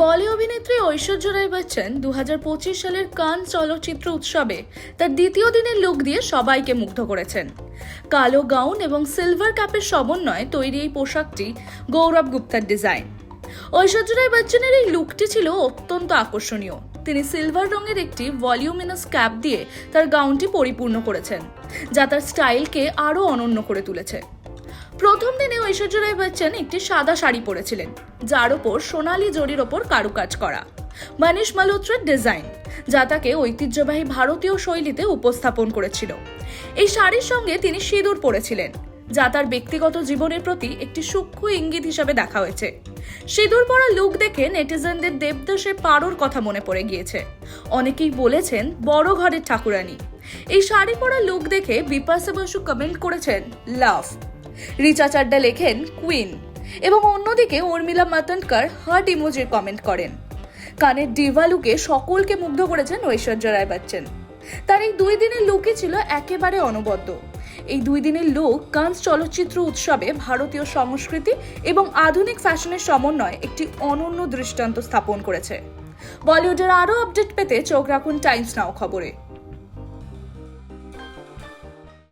বলি অভিনেত্রী ঐশ্বর্য রায় বচ্চন 2025 সালের কান চলচ্চিত্র উৎসবে তার দ্বিতীয় দিনের লুক দিয়ে সবাইকে মুগ্ধ করেছেন। কালো গাউন এবং সিলভার ক্যাপের সমন্বয়ে তৈরি এই পোশাকটি গৌরব গুপ্তার ডিজাইন। ঐশ্বর্য রায় বচ্চনের এই লুকটি ছিল অত্যন্ত আকর্ষণীয়। তিনি সিলভার রঙের একটি ভলিউমিনাস ক্যাপ দিয়ে তার গাউনটি পরিপূর্ণ করেছেন, যা তার স্টাইলকে আরও অনন্য করে তুলেছে। প্রথম দিনে ঐশ্বর্য রায় বচ্চন একটি সাদা শাড়ি পরেছিলেন, যার ওপর সোনালী জরির ওপর কারুকাজ করা মানিশ মালহোত্রার ডিজাইন, যা তাকে ঐতিহ্যবাহী ভারতীয় শৈলীতে উপস্থাপন করেছিল। এই শাড়ির সঙ্গে তিনি সিঁদুর পরেছিলেন, যা তার ব্যক্তিগত জীবনের প্রতি একটি সূক্ষ্ম ইঙ্গিত হিসাবে দেখা হয়েছে। সিঁদুর পরা লুক দেখে নেটিজেনদের দেবদাসের পারোর কথা মনে পড়ে গিয়েছে। অনেকেই বলেছেন বড় ঘরের ঠাকুরানী। এই শাড়ি পরা লুক দেখে বিপাশা বসু কমেন্ট করেছেন লাভ, রিচা চাড্ডা লেখেন কুইন, এবং অন্যদিকে উর্মিলা মাতন্ডকর হার্ট ইমোজির কমেন্ট করেন। কানের ডিভা লুকে সকলকে মুগ্ধ করেছেন ঐশ্বর্য রায় বচ্চন। তার এই 2 দিনের লুকই ছিল একেবারে অনবদ্য। এই 2 দিনের লুক কান চলচ্চিত্র উৎসবে ভারতীয় সংস্কৃতি এবং আধুনিক ফ্যাশনের সমন্বয়ে একটি অনন্য দৃষ্টান্ত স্থাপন করেছে। বলিউডের আরও আপডেট পেতে চোখ রাখুন টাইমস নাও খবরে।